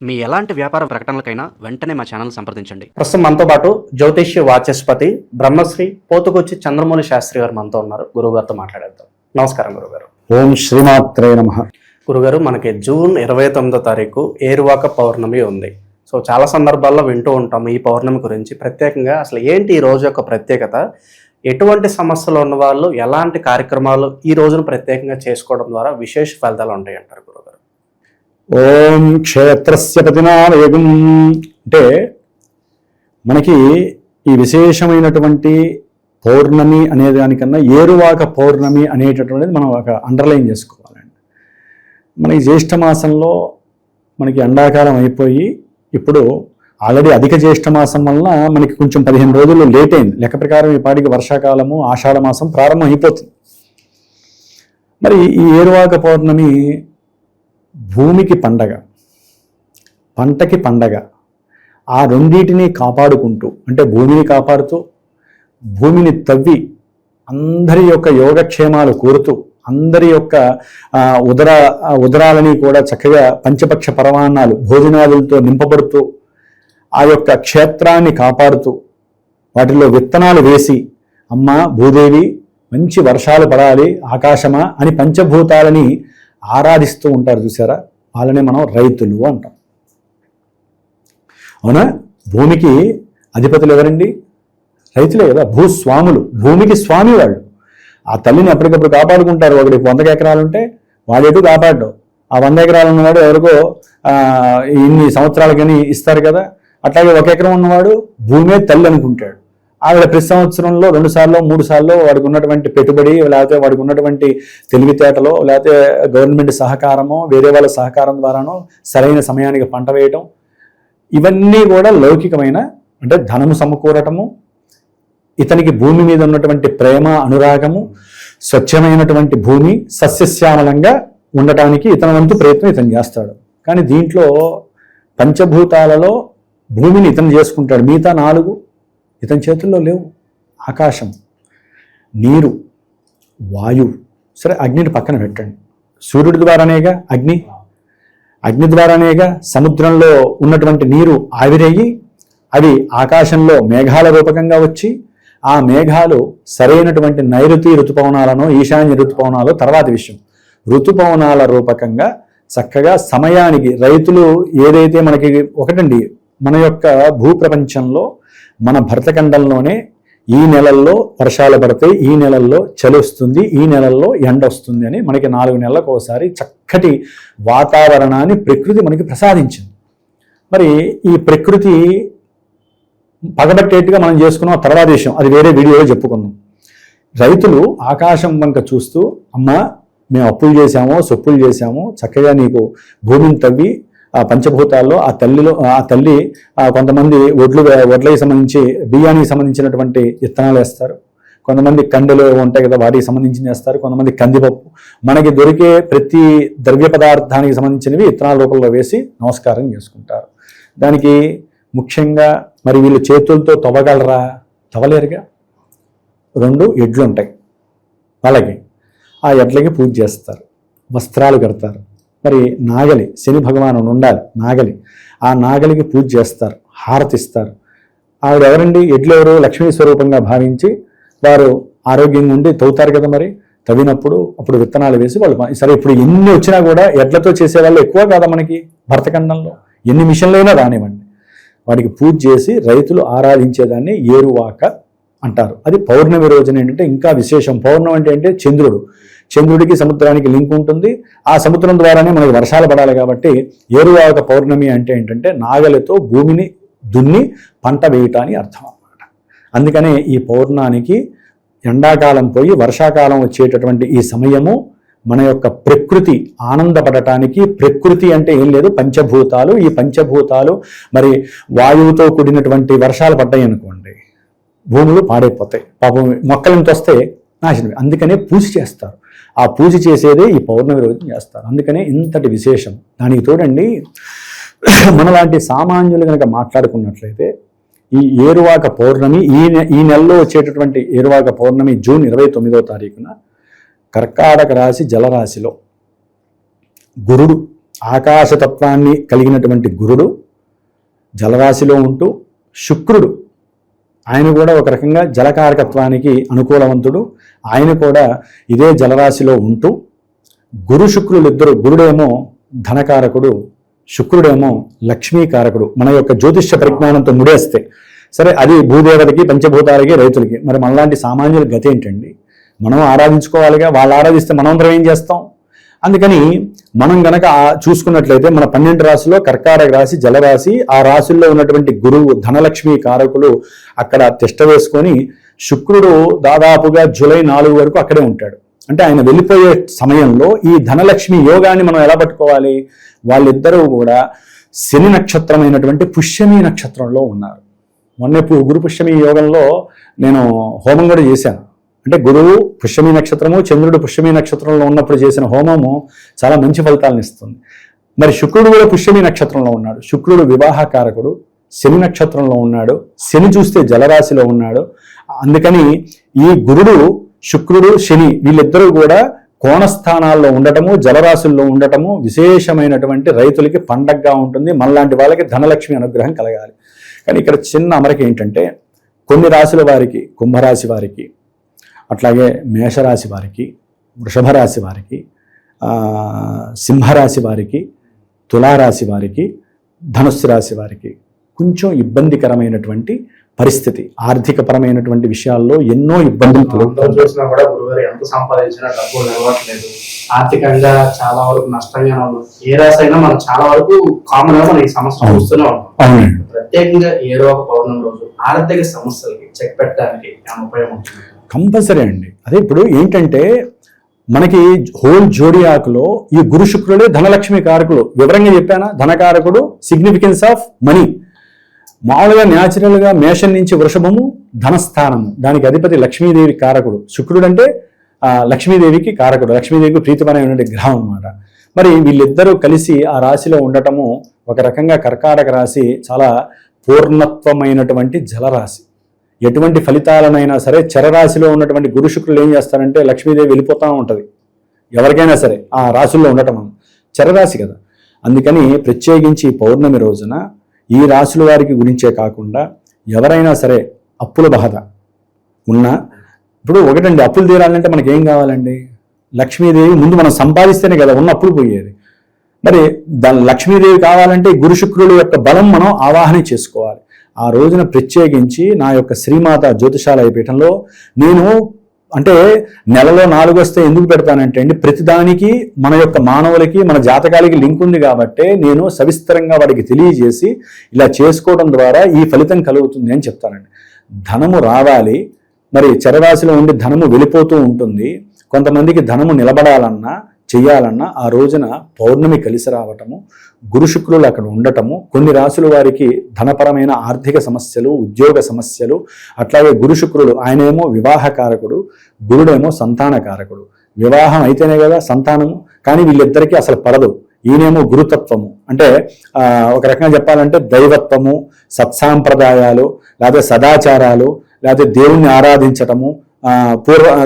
మీ ఎలాంటి వ్యాపార ప్రకటనలకైనా వెంటనే మా ఛానల్ సంప్రదించండి. ప్రస్తుతం మనతో పాటు జ్యోతిష్య వాచస్పతి బ్రహ్మశ్రీ పోతుకొచ్చి చంద్రమౌళి శాస్త్రి గారు మనతో ఉన్నారు. గురువుగారితో మాట్లాడేద్దాం. నమస్కారం గురుగారు. ఓం శ్రీమాత్రే నమః. గురుగారు, మనకి జూన్ 29వ తారీఖు ఏరువాక పౌర్ణమి ఉంది. సో చాలా సందర్భాల్లో వింటూ ఉంటాం ఈ పౌర్ణమి గురించి. ప్రత్యేకంగా అసలు ఏంటి ఈ రోజు యొక్క ప్రత్యేకత, ఎటువంటి సమస్యలు ఉన్న వాళ్ళు ఎలాంటి కార్యక్రమాలు ఈ రోజును ప్రత్యేకంగా చేసుకోవడం ద్వారా విశేష ఫలితాలు ఉంటాయి అంటారు గురుగారు? ఓం క్షేత్రస్య పతినావేగం అంటే మనకి ఈ విశేషమైనటువంటి పౌర్ణమి అనే దానికన్నా ఏరువాక పౌర్ణమి అనేటటువంటిది మనం ఒక అండర్లైన్ చేసుకోవాలండి. మనకి జ్యేష్ఠ మాసంలో మనకి ఎండాకాలం అయిపోయి ఇప్పుడు ఆల్రెడీ అధిక జ్యేష్ఠ మాసం వలన మనకి కొంచెం 15 రోజులు లేట్ అయింది. లెక్క ప్రకారం ఈ పాటికి వర్షాకాలము ఆషాఢ మాసం ప్రారంభం అయిపోతుంది. మరి ఈ ఏరువాక పౌర్ణమి భూమికి పండగ, పంటకి పండగ. ఆ రెండింటిని కాపాడుకుంటూ, అంటే భూమిని కాపాడుతూ, భూమిని తవ్వి అందరి యొక్క యోగక్షేమాలు కోరుతూ, అందరి యొక్క ఉదరాలని కూడా చక్కగా పంచపక్ష పరమాన్నాలు భోజనాదులతో నింపబడుతూ, ఆ యొక్క క్షేత్రాన్ని కాపాడుతూ, వాటిలో విత్తనాలు వేసి, అమ్మ భూదేవి మంచి వర్షాలు పడాలి ఆకాశమా అని పంచభూతాలని ఆరాధిస్తూ ఉంటారు చూసారా, వాళ్ళని మనం రైతులు అంటాం. అవునా? భూమికి అధిపతులు ఎవరండి? రైతులే కదా, భూస్వాములు. భూమికి స్వామి వాళ్ళు. ఆ తల్లిని ఎప్పటికప్పుడు కాపాడుకుంటారు. ఒకటి 100 ఎకరాలు ఉంటే వాడేటు కాపాడ్డావు. ఆ 100 ఎకరాలు ఉన్నవాడు ఎవరికో ఇన్ని సంవత్సరాలకని ఇస్తారు కదా. అట్లాగే 1 ఎకరం ఉన్నవాడు భూమే తల్లి అనుకుంటాడు. ఆవిడ ప్రతి సంవత్సరంలో 2 సార్లు 3 సార్లు వాడికి ఉన్నటువంటి పెట్టుబడి, లేకపోతే వాడికి ఉన్నటువంటి తెలివితేటలో, లేకపోతే గవర్నమెంట్ సహకారమో వేరే వాళ్ళ సహకారం ద్వారానో సరైన సమయానికి పంట వేయటం, ఇవన్నీ కూడా లౌకికమైన, అంటే ధనము సమకూరటము, ఇతనికి భూమి మీద ఉన్నటువంటి ప్రేమ అనురాగము, స్వచ్ఛమైనటువంటి భూమి సస్యశ్యామలంగా ఉండటానికి ఇతని వంతు ప్రయత్నం ఇతను చేస్తాడు. కానీ దీంట్లో పంచభూతాలలో భూమిని ఇతను చేసుకుంటాడు, మిగతా 4 ఇతని చేతుల్లో లేవు. ఆకాశం, నీరు, వాయువు. సరే, అగ్నిని పక్కన పెట్టండి. సూర్యుడి ద్వారానేగా అగ్ని ద్వారానేగా సముద్రంలో ఉన్నటువంటి నీరు ఆవిరయ్యి అవి ఆకాశంలో మేఘాల రూపకంగా వచ్చి, ఆ మేఘాలు సరైనటువంటి నైరుతి ఋతుపవనాలను, ఈశాన్య ఋతుపవనాలు తర్వాత విషయం, ఋతుపవనాల రూపకంగా చక్కగా సమయానికి రైతులు ఏదైతే మనకి ఒకటండి, మన యొక్క భూప్రపంచంలో మన భరతఖండంలోనే ఈ నెలల్లో వర్షాలు పడతాయి, ఈ నెలల్లో చలి వస్తుంది, ఈ నెలల్లో ఎండ వస్తుంది అని మనకి 4 నెలలకు ఒకసారి చక్కటి వాతావరణాన్ని ప్రకృతి మనకి ప్రసాదించింది. మరి ఈ ప్రకృతి పగబట్టేట్టుగా మనం చేసుకున్నాం తర్వాత విషయం, అది వేరే వీడియోలో చెప్పుకున్నాం. రైతులు ఆకాశం వంక చూస్తూ, అమ్మ మేము అప్పులు చేశామో సొప్పులు చేశామో, చక్కగా నీకు భూమిని తవ్వి ఆ పంచభూతాల్లో ఆ తల్లి కొంతమంది వడ్లకి సంబంధించి బియ్యానికి సంబంధించినటువంటి విత్తనాలు వేస్తారు, కొంతమంది కండెలు ఉంటాయి కదా వాటికి సంబంధించి వేస్తారు, కొంతమంది కందిపప్పు, మనకి దొరికే ప్రతి ద్రవ్య పదార్థానికి సంబంధించినవి విత్తనాల రూపంలో వేసి నమస్కారం చేసుకుంటారు. దానికి ముఖ్యంగా మరి వీళ్ళు చేతులతో తవ్వగలరా? తవ్వలేరుగా. 2 ఎడ్లు ఉంటాయి వాళ్ళకి, ఆ ఎడ్లకి పూజ చేస్తారు, వస్త్రాలు కడతారు. మరి నాగలి, శని భగవానుడు ఉండాలి నాగలి, ఆ నాగలికి పూజ చేస్తారు, హారతిస్తారు. ఆవిడ ఎవరండి? ఎడ్లు ఎవరు? లక్ష్మీ స్వరూపంగా భావించి వారు ఆరోగ్యంగా ఉండి తవ్వుతారు కదా. మరి తవ్వినప్పుడు అప్పుడు విత్తనాలు వేసి వాళ్ళు, సరే ఇప్పుడు ఎన్ని వచ్చినా కూడా ఎడ్లతో చేసేవాళ్ళు ఎక్కువ కాదా మనకి భరతఖండంలో, ఎన్ని మిషన్లైనా రానివ్వండి, వాడికి పూజ చేసి రైతులు ఆరాధించేదాన్ని ఏరువాక అంటారు. అది పౌర్ణమి రోజున ఏంటంటే ఇంకా విశేషం. పౌర్ణమి అంటే చంద్రుడికి సముద్రానికి లింక్ ఉంటుంది, ఆ సముద్రం ద్వారానే మనకి వర్షాలు పడాలి. కాబట్టి ఏరువాక పౌర్ణమి అంటే ఏంటంటే నాగలితో భూమిని దున్ని పంట వేయటాన్ని అర్థం అన్నమాట. అందుకనే ఈ పౌర్ణానికి ఎండాకాలం పోయి వర్షాకాలం వచ్చేటటువంటి ఈ సమయము మన యొక్క ప్రకృతి ఆనందపడటానికి. ప్రకృతి అంటే ఏం లేదు, పంచభూతాలు. ఈ పంచభూతాలు మరి వాయువుతో కూడినటువంటి వర్షాలు పడ్డాయి అనుకోండి, భూములు పాడైపోతాయి, పాపం మొక్కలు ఎంత వస్తే నాశనమే. అందుకనే పూజ చేస్తారు. ఆ పూజ చేసేదే ఈ పౌర్ణమి రోజు చేస్తారు. అందుకనే ఇంతటి విశేషం. దానికి తోడండి, మనలాంటి సామాన్యులు కనుక మాట్లాడుకున్నట్లయితే ఈ ఏరువాక పౌర్ణమి ఈ నెలలో వచ్చేటటువంటి ఏరువాక పౌర్ణమి జూన్ 29వ తారీఖున కర్కాటక రాశి జలరాశిలో గురుడు ఆకాశతత్వాన్ని కలిగినటువంటి గురుడు జలరాశిలో ఉంటూ, శుక్రుడు ఆయన కూడా ఒక రకంగా జలకారకత్వానికి అనుకూలవంతుడు, ఆయన కూడా ఇదే జలరాశిలో ఉంటూ, గురు శుక్రులు ఇద్దరు, గురుడేమో ధనకారకుడు, శుక్రుడేమో లక్ష్మీకారకుడు. మన యొక్క జ్యోతిష్య పరిజ్ఞానంతో ముడేస్తే సరే, అది భూదేవతకి, పంచభూతాలకి, రైతులకి. మరి మనలాంటి సామాన్యుల గతి ఏంటండి? మనం ఆరాధించుకోవాలిగా. వాళ్ళు ఆరాధిస్తే మనమందరం ఏం చేస్తాం? అందుకని మనం గనక చూసుకున్నట్లయితే మన 12 రాశిలో కర్కాటక రాశి జలరాశి, ఆ రాశుల్లో ఉన్నటువంటి గురువు ధనలక్ష్మి కారకులు అక్కడ తిష్ట వేసుకొని, శుక్రుడు దాదాపుగా జూలై 4 వరకు అక్కడే ఉంటాడు. అంటే ఆయన వెళ్ళిపోయే సమయంలో ఈ ధనలక్ష్మి యోగాన్ని మనం ఎలా పట్టుకోవాలి? వాళ్ళిద్దరూ కూడా శని నక్షత్రమైనటువంటి పుష్యమి నక్షత్రంలో ఉన్నారు. మొన్న గురు పుష్యమి యోగంలో నేను హోమం కూడా చేశాను. అంటే గురువు పుష్యమి నక్షత్రము, చంద్రుడు పుష్యమి నక్షత్రంలో ఉన్నప్పుడు చేసిన హోమము చాలా మంచి ఫలితాలను ఇస్తుంది. మరి శుక్రుడు కూడా పుష్యమి నక్షత్రంలో ఉన్నాడు. శుక్రుడు వివాహకారకుడు, శని నక్షత్రంలో ఉన్నాడు. శని చూస్తే జలరాశిలో ఉన్నాడు. అందుకని ఈ గురుడు, శుక్రుడు, శని వీళ్ళిద్దరూ కూడా కోణస్థానాల్లో ఉండటము, జలరాశుల్లో ఉండటము విశేషమైనటువంటి రైతులకి పండగగా ఉంటుంది. మనలాంటి వాళ్ళకి ధనలక్ష్మి అనుగ్రహం కలగాలి. కానీ ఇక్కడ చిన్న అమరిక ఏంటంటే, కొన్ని రాశుల వారికి, కుంభరాశి వారికి, అట్లాగే మేషరాశి వారికి, వృషభ రాశి వారికి, సింహరాశి వారికి, తులారాశి వారికి, ధనుస్సు రాశి వారికి కొంచెం ఇబ్బందికరమైనటువంటి పరిస్థితి. ఆర్థికపరమైనటువంటి విషయాల్లో ఎన్నో ఇబ్బందులు చూసినా కూడా గురుగారు ఎంత సంపాదించినా డబ్బులు నిలవట్లేదు, ఆర్థికంగా చాలా వరకు నష్టంగా ఉంది. ఏ రాశి అయినా మనం చాలా వరకు కామన్ గా మనం ఈ సమస్య చూస్తూనే ఉంటాం. ప్రత్యేకంగా ఏదో ఒక పౌర్ణమి రోజు ఆర్థిక సమస్యలకి చెక్ పెట్టడానికి ఉపయోగం ఉంటుంది. కంపల్సరీ అండి. అదే ఇప్పుడు ఏంటంటే మనకి హోల్ జోడియాకులో ఈ గురు శుక్రుడే ధనలక్ష్మి కారకులు. వివరంగా చెప్పానా? ధనకారకుడు, సిగ్నిఫికెన్స్ ఆఫ్ మనీ. మామూలుగా న్యాచురల్గా మేషం నుంచి వృషభము ధనస్థానము, దానికి అధిపతి లక్ష్మీదేవి కారకుడు. శుక్రుడు అంటే లక్ష్మీదేవికి కారకుడు, లక్ష్మీదేవికి ప్రీతిపరమైనటువంటి గ్రహం అన్నమాట. మరి వీళ్ళిద్దరూ కలిసి ఆ రాశిలో ఉండటము ఒక రకంగా కర్కాటక రాశి చాలా పూర్ణత్వమైనటువంటి జలరాశి. ఎటువంటి ఫలితాలనైనా సరే చరరాశిలో ఉన్నటువంటి గురు శుక్రులు ఏం చేస్తారంటే లక్ష్మీదేవి వెళ్ళిపోతూ ఉంటుంది ఎవరికైనా సరే ఆ రాశుల్లో ఉండటం. చరరాశి కదా. అందుకని ప్రత్యేకించి పౌర్ణమి రోజున ఈ రాశుల వారికి గురించే కాకుండా ఎవరైనా సరే అప్పుల బాధ ఉన్నా, ఇప్పుడు ఒకటండి, అప్పులు తీరాలంటే మనకి ఏం కావాలండి? లక్ష్మీదేవి ముందు మనం సంపాదిస్తేనే కదా ఉన్న అప్పులు పోయేది. మరి లక్ష్మీదేవి కావాలంటే గురు శుక్రుల యొక్క బలం మనం ఆవాహన చేసుకోవాలి. ఆ రోజున ప్రత్యేకించి నా యొక్క శ్రీమాత జ్యోతిషాలయ పీఠంలో నేను అంటే నెలలో 4 వస్తే ఎందుకు పెడతానంటే అండి, ప్రతిదానికి మన యొక్క మానవులకి, మన జాతకాలకి లింక్ ఉంది కాబట్టి నేను సవిస్తరంగా వాడికి తెలియజేసి ఇలా చేసుకోవడం ద్వారా ఈ ఫలితం కలుగుతుంది అని చెప్తానండి. ధనము రావాలి, మరి చరరాశిలో ఉండి ధనము వెళ్ళిపోతూ ఉంటుంది. కొంతమందికి ధనము నిలబడాలన్నా చెయ్యాలన్నా ఆ రోజున పౌర్ణమి కలిసి రావటము, గురు శుక్రులు అక్కడ ఉండటము, కొన్ని రాశుల వారికి ధనపరమైన ఆర్థిక సమస్యలు, ఉద్యోగ సమస్యలు, అట్లాగే గురు శుక్రులు ఆయనేమో వివాహకారకుడు, గురుడేమో సంతానకారకుడు. వివాహం అయితేనే కదా సంతానము, కానీ వీళ్ళిద్దరికీ అసలు పడదు. ఈయనేమో గురుతత్వము అంటే ఒక రకంగా చెప్పాలంటే దైవత్వము, సత్సాంప్రదాయాలు, లేకపోతే సదాచారాలు, లేకపోతే దేవుణ్ణి ఆరాధించటము,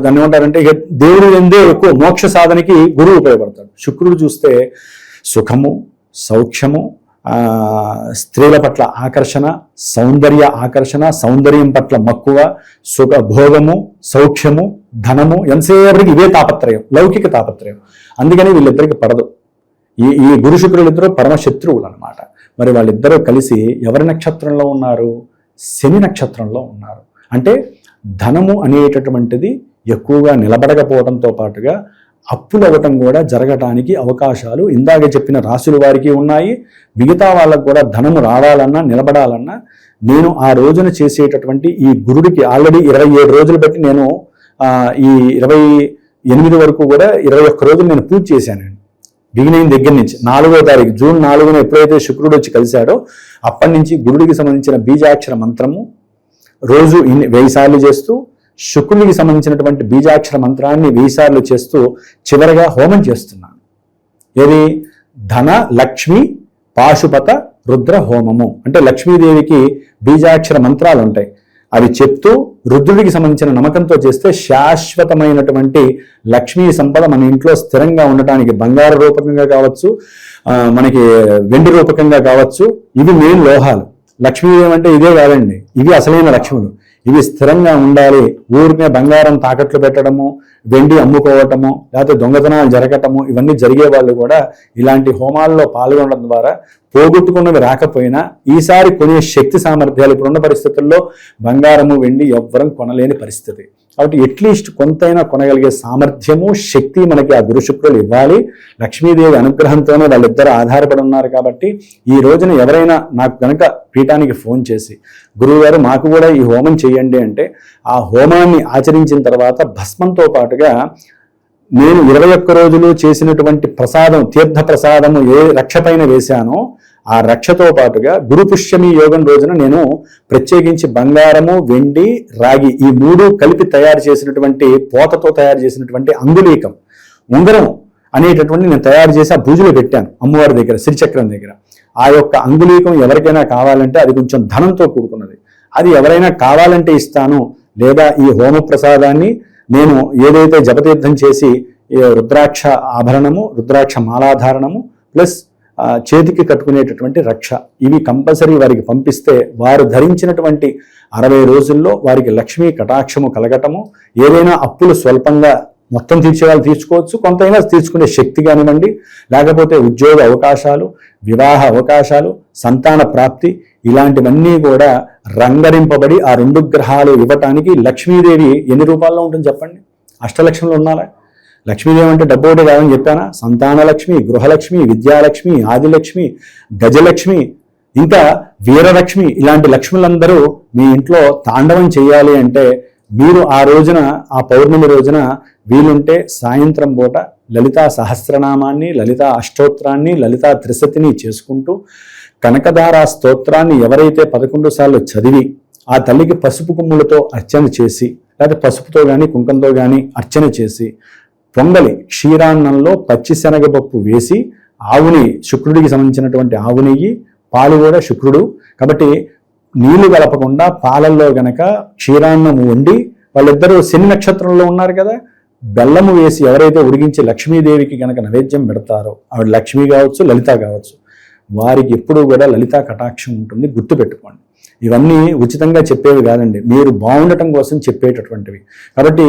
దాన్ని ఏమంటారంటే ఇక దేవుడు ఎందే ఎక్కువ మోక్ష సాధనకి గురువు ఉపయోగపడతాడు. శుక్రుడు చూస్తే సుఖము, సౌఖ్యము, స్త్రీల పట్ల ఆకర్షణ, సౌందర్య ఆకర్షణ, సౌందర్యం పట్ల మక్కువ, సుఖ భోగము, సౌఖ్యము, ధనము, ఎంతసేపటికి ఇవే తాపత్రయం, లౌకిక తాపత్రయం. అందుకని వీళ్ళిద్దరికి పడదు. ఈ గురు శుక్రులిద్దరూ పరమశత్రువులు అనమాట. మరి వాళ్ళిద్దరూ కలిసి ఎవరి నక్షత్రంలో ఉన్నారు? శని నక్షత్రంలో ఉన్నారు. అంటే ధనము అనేటటువంటిది ఎక్కువగా నిలబడకపోవడంతో పాటుగా అప్పులు అవ్వటం కూడా జరగటానికి అవకాశాలు ఇందాక చెప్పిన రాశుల వారికి ఉన్నాయి. మిగతా వాళ్ళకు కూడా ధనము రావాలన్నా నిలబడాలన్నా నేను ఆ రోజున చేసేటటువంటి ఈ గురుడికి ఆల్రెడీ 27 రోజులు బట్టి నేను ఈ 28 వరకు కూడా 21 రోజులు నేను పూజ చేశానండి. బిగినింగ్ దగ్గర నుంచి 4వ తారీఖు జూన్ 4న ఎప్పుడైతే శుక్రుడు వచ్చి కలిశాడో అప్పటి నుంచి గురుడికి సంబంధించిన బీజాక్షర మంత్రము రోజు 1000 సార్లు చేస్తూ, శుక్రుడికి సంబంధించినటువంటి బీజాక్షర మంత్రాన్ని 1000 సార్లు చేస్తూ చివరగా హోమం చేస్తున్నాను. ఏది? ధన లక్ష్మి పాశుపత రుద్ర హోమము. అంటే లక్ష్మీదేవికి బీజాక్షర మంత్రాలు ఉంటాయి. అవి చెప్తూ రుద్రుడికి సంబంధించిన నమ్మకంతో చేస్తే శాశ్వతమైనటువంటి లక్ష్మీ సంపద మన ఇంట్లో స్థిరంగా ఉండటానికి బంగారు రూపకంగా కావచ్చు, మనకి వెండి రూపకంగా కావచ్చు, ఇవి మెయిన్ లోహాలు. లక్ష్మీదేవి అంటే ఇదే కాదండి, ఇవి అసలైన లక్ష్ములు. ఇవి స్థిరంగా ఉండాలి. ఊరికే బంగారం తాకట్లు పెట్టడము, వెండి అమ్ముకోవటము, లేకపోతే దొంగతనాలు జరగటము, ఇవన్నీ జరిగే వాళ్ళు కూడా ఇలాంటి హోమాల్లో పాల్గొనడం ద్వారా పోగొట్టుకున్నవి రాకపోయినా ఈసారి కొనే శక్తి సామర్థ్యాలు ఇప్పుడున్న పరిస్థితుల్లో బంగారము వెండి ఎవ్వరం కొనలేని పరిస్థితి. కాబట్టి అట్లీస్ట్ కొంతైనా కొనగలిగే సామర్థ్యము శక్తి మనకి ఆ గురు శుక్రులు ఇవ్వాలి. లక్ష్మీదేవి అనుగ్రహంతోనే వాళ్ళిద్దరూ ఆధారపడి ఉన్నారు. కాబట్టి ఈ రోజున ఎవరైనా నాకు కనుక పీఠానికి ఫోన్ చేసి గురువు గారు మాకు కూడా ఈ హోమం చేయండి అంటే, ఆ హోమాన్ని ఆచరించిన తర్వాత భస్మంతో పాటుగా నేను 21 రోజులు చేసినటువంటి ప్రసాదం, తీర్థ ప్రసాదము ఏ రక్ష పైన వేశానో ఆ రక్షతో పాటుగా గురు పుష్యమి యోగం రోజున నేను ప్రత్యేకించి బంగారము, వెండి, రాగి ఈ 3 కలిపి తయారు చేసినటువంటి పోతతో తయారు చేసినటువంటి అంగుళీకం ఉంగరం అనేటటువంటి నేను తయారు చేసి ఆ పూజలో పెట్టాను అమ్మవారి దగ్గర, శ్రీచక్రం దగ్గర. ఆ యొక్క అంగుళీకం ఎవరికైనా కావాలంటే అది కొంచెం ధనంతో కూడుకున్నది, అది ఎవరైనా కావాలంటే ఇస్తాను. లేదా ఈ హోమ ప్రసాదాన్ని నేను ఏదైతే జపతీర్థం చేసి రుద్రాక్ష ఆభరణము, రుద్రాక్ష మాలాధారణము ప్లస్ చేతికి కట్టుకునేటటువంటి రక్ష, ఇవి కంపల్సరీ వారికి పంపిస్తే వారు ధరించినటువంటి 60 రోజుల్లో వారికి లక్ష్మీ కటాక్షము కలగటము, ఏదైనా అప్పులు స్వల్పంగా మొత్తం తీర్చే వాళ్ళు తీర్చుకోవచ్చు, కొంతైనా తీర్చుకునే శక్తి కానివ్వండి, లేకపోతే ఉద్యోగ అవకాశాలు, వివాహ అవకాశాలు, సంతాన ప్రాప్తి, ఇలాంటివన్నీ కూడా రంగరింపబడి ఆ 2 గ్రహాలు ఇవ్వటానికి లక్ష్మీదేవి ఎన్ని రూపాల్లో ఉంటుంది చెప్పండి? అష్టలక్ష్ములు ఉన్నారా? లక్ష్మీదేవి అంటే డబ్బు ఒకటి కాదని చెప్పానా? సంతానలక్ష్మి, గృహలక్ష్మి, విద్యాలక్ష్మి, ఆదిలక్ష్మి, గజలక్ష్మి, ఇంకా వీరలక్ష్మి, ఇలాంటి లక్ష్ములందరూ మీ ఇంట్లో తాండవం చేయాలి అంటే మీరు ఆ రోజున, ఆ పౌర్ణమి రోజున వీలుంటే సాయంత్రం పూట లలితా సహస్రనామాన్ని, లలితా అష్టోత్తరాన్ని, లలితా త్రిశతిని చేసుకుంటూ కనకధారా స్తోత్రాన్ని ఎవరైతే 11 సార్లు చదివి ఆ తల్లికి పసుపు కొమ్ములతో అర్చన చేసి, లేదా పసుపుతో కానీ కుంకంతో కానీ అర్చన చేసి, పొంగలి క్షీరాన్నంలో పచ్చిశనగపప్పు వేసి, ఆవుని, శుక్రుడికి సంబంధించినటువంటి ఆవు నెయ్యి, పాలు కూడా శుక్రుడు కాబట్టి నీళ్లు కలపకుండా పాలల్లో గనక క్షీరాన్నము వండి, వాళ్ళిద్దరూ శని నక్షత్రంలో ఉన్నారు కదా, బెల్లము వేసి ఎవరైతే ఉడిగించి లక్ష్మీదేవికి గనక నైవేద్యం పెడతారో, ఆవిడ లక్ష్మి కావచ్చు, లలిత కావచ్చు, వారికి ఎప్పుడూ కూడా లలితా కటాక్షం ఉంటుంది. గుర్తుపెట్టుకోండి. ఇవన్నీ ఉచితంగా చెప్పేవి కాదండి, మీరు బాగుండటం కోసం చెప్పేటటువంటివి. కాబట్టి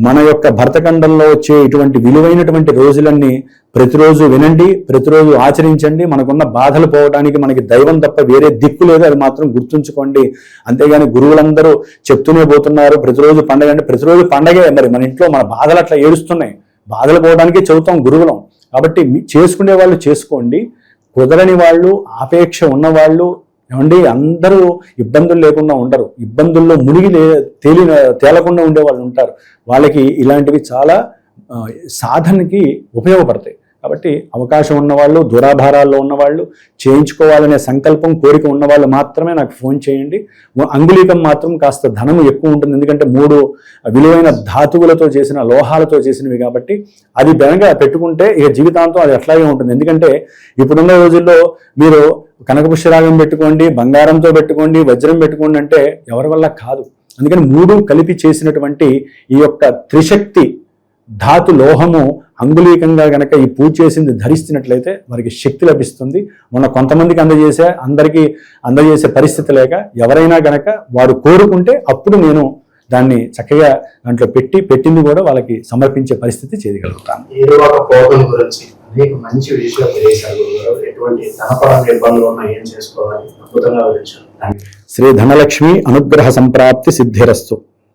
మన యొక్క భరతఖండంలో వచ్చే ఇటువంటి విలువైనటువంటి రోజులన్నీ ప్రతిరోజు వినండి, ప్రతిరోజు ఆచరించండి. మనకున్న బాధలు పోవడానికి మనకి దైవం తప్ప వేరే దిక్కు లేదు, అది మాత్రం గుర్తుంచుకోండి. అంతేగాని గురువులందరూ చెప్తూనే పోతున్నారు ప్రతిరోజు పండగ అంటే ప్రతిరోజు పండగే. మరి మన ఇంట్లో మన బాధలు అట్లా ఏడుస్తున్నాయి, బాధలు పోవడానికే చెబుతాం గురువులం. కాబట్టి చేసుకునే వాళ్ళు చేసుకోండి, కుదరని వాళ్ళు, ఆపేక్ష ఉన్నవాళ్ళు ఏమండి, అందరూ ఇబ్బందులు లేకుండా ఉండరు, ఇబ్బందుల్లో మునిగి తేలకుండా ఉండే వాళ్ళు ఉంటారు. వాళ్ళకి ఇలాంటివి చాలా సాధనకి ఉపయోగపడతాయి. కాబట్టి అవకాశం ఉన్నవాళ్ళు, దూరాభారాల్లో ఉన్నవాళ్ళు, చేయించుకోవాలనే సంకల్పం, కోరిక ఉన్నవాళ్ళు మాత్రమే నాకు ఫోన్ చేయండి. అంగుళీకం మాత్రం కాస్త ధనము ఎక్కువ ఉంటుంది, ఎందుకంటే 3 విలువైన ధాతువులతో చేసిన, లోహాలతో చేసినవి కాబట్టి అది బెనగా పెట్టుకుంటే ఇక జీవితాంతం అది అట్లాగే ఉంటుంది. ఎందుకంటే ఇప్పుడున్న రోజుల్లో మీరు కనకపుష్యరాగం పెట్టుకోండి, బంగారంతో పెట్టుకోండి, వజ్రం పెట్టుకోండి అంటే ఎవరి వల్ల కాదు. అందుకని 3 కలిపి చేసినటువంటి ఈ యొక్క త్రిశక్తి ధాతు లోహము అంగుళీకంగా గనక ఈ పూజ చేసింది ధరిస్తున్నట్లయితే వారికి శక్తి లభిస్తుంది. మొన్న కొంతమందికి అందరికీ అందజేసే పరిస్థితి లేక ఎవరైనా గనక వారు కోరుకుంటే అప్పుడు నేను దాన్ని చక్కగా దాంట్లో పెట్టింది కూడా వాళ్ళకి సమర్పించే పరిస్థితి చేయగలుగుతాను. ఏరువాక పౌర్ణమి గురించి అనేక మంచి విషయాలు తెలియజేశారు. ఎటువంటి ధనపరంగా ఇబ్బందులు ఉన్నా ఏం చేసుకోవాలి అద్భుతంగా వివరించారు. శ్రీ ధనలక్ష్మి అనుగ్రహ సంప్రాప్తి సిద్ధిరస్తు.